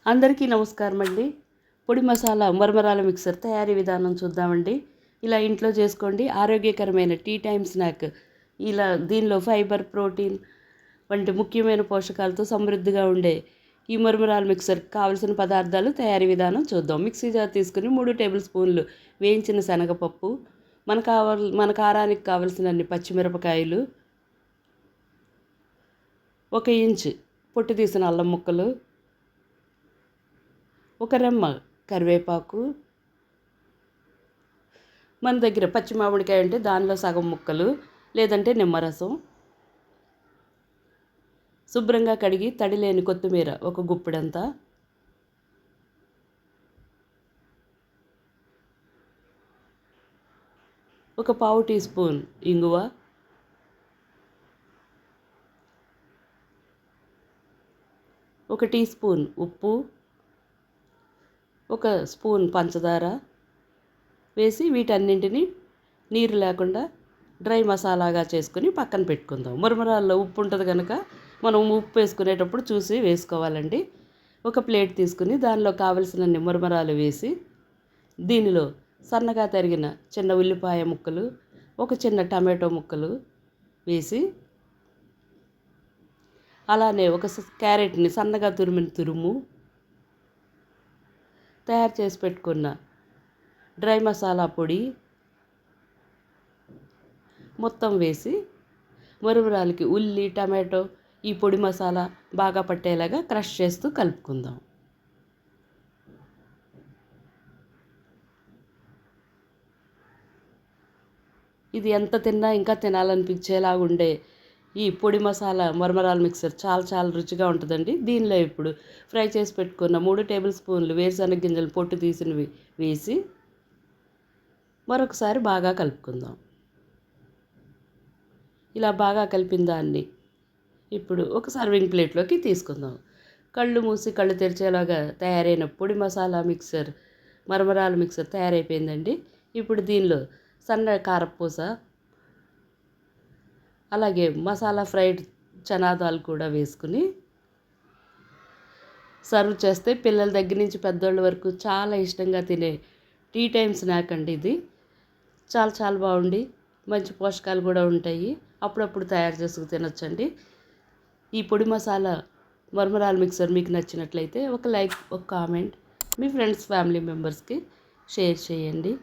అందరికీ నమస్కారం అండి. పొడి మసాలా మరమరాల మిక్సర్ తయారీ విధానం చూద్దామండి. ఇలా ఇంట్లో చేసుకోండి. ఆరోగ్యకరమైన టీ టైమ్ స్నాక్. దీనిలో ఫైబర్, ప్రోటీన్ వంటి ముఖ్యమైన పోషకాలతో సమృద్ధిగా ఉండే ఈ మరమరాల మిక్సర్కి కావలసిన పదార్థాలు తయారీ విధానం చూద్దాం. మిక్సీ జార్ తీసుకుని 3 టేబుల్ స్పూన్లు వేయించిన శనగపప్పు, మన కారానికి కావలసినన్ని పచ్చిమిరపకాయలు, 1 ఇంచ్ పొట్టు తీసిన అల్లం ముక్కలు, 1 రెమ్మ కరివేపాకు, మన దగ్గర పచ్చి మామిడికాయ ఉంటే దానిలో సగం ముక్కలు, లేదంటే నిమ్మరసం, శుభ్రంగా కడిగి తడి లేని కొత్తిమీర 1 గుప్పెడంతా, ఒక పావు టీ స్పూన్ ఇంగువ, 1 టీ స్పూన్ ఉప్పు, 1 స్పూన్ పంచదార వేసి వీటన్నింటినీ నీరు లేకుండా డ్రై మసాలాగా చేసుకుని పక్కన పెట్టుకుందాం. మురమరాల్లో ఉప్పు ఉంటుంది కనుక మనం ఉప్పు వేసుకునేటప్పుడు చూసి వేసుకోవాలండి. ఒక ప్లేట్ తీసుకుని దానిలో కావలసినన్ని మురమరాలు వేసి దీనిలో సన్నగా తరిగిన చిన్న ఉల్లిపాయ ముక్కలు, 1 చిన్న టమాటో ముక్కలు వేసి, అలానే 1 క్యారెట్ని సన్నగా తురిమిన తురుము, తయారు చేసి పెట్టుకున్న డ్రై మసాలా పొడి మొత్తం వేసి మరమరాలకి ఉల్లి, టమాటో ఈ పొడి మసాలా బాగా పట్టేలాగా క్రష్ చేస్తూ కలుపుకుందాం. ఇది ఎంత తిన్నా ఇంకా తినాలనిపించేలా ఉండే ఈ పొడి మసాలా మరమరాల మిక్సర్ చాలా చాలా రుచిగా ఉంటుందండి. దీనిలో ఇప్పుడు ఫ్రై చేసి పెట్టుకున్న 3 టేబుల్ స్పూన్లు వేరుశనగ గింజలు పొట్టు తీసినవి వేసి మరొకసారి బాగా కలుపుకుందాం. ఇలా బాగా కలిపిన దాన్ని ఇప్పుడు ఒక సర్వింగ్ ప్లేట్లోకి తీసుకుందాం. కళ్ళు మూసి కళ్ళు తెరిచేలాగా తయారైన పొడి మసాలా మిక్సర్ మరమరాల మిక్సర్ తయారైపోయిందండి. ఇప్పుడు దీనిలో సన్న కారపూస, అలాగే మసాలా ఫ్రైడ్ చనాదాలు కూడా వేసుకుని సర్వ్ చేస్తే పిల్లల దగ్గర నుంచి పెద్దోళ్ళ వరకు చాలా ఇష్టంగా తినే టీ టైమ్ స్నాక్ అండి ఇది. చాలా చాలా బాగుండి మంచి పోషకాలు కూడా ఉంటాయి. అప్పుడప్పుడు తయారు చేసుకు తినొచ్చండి. ఈ పొడి మసాలా మరమరాల మిక్సర్ మీకు నచ్చినట్లయితే ఒక లైక్, ఒక కామెంట్ మీ ఫ్రెండ్స్, ఫ్యామిలీ మెంబర్స్కి షేర్ చేయండి.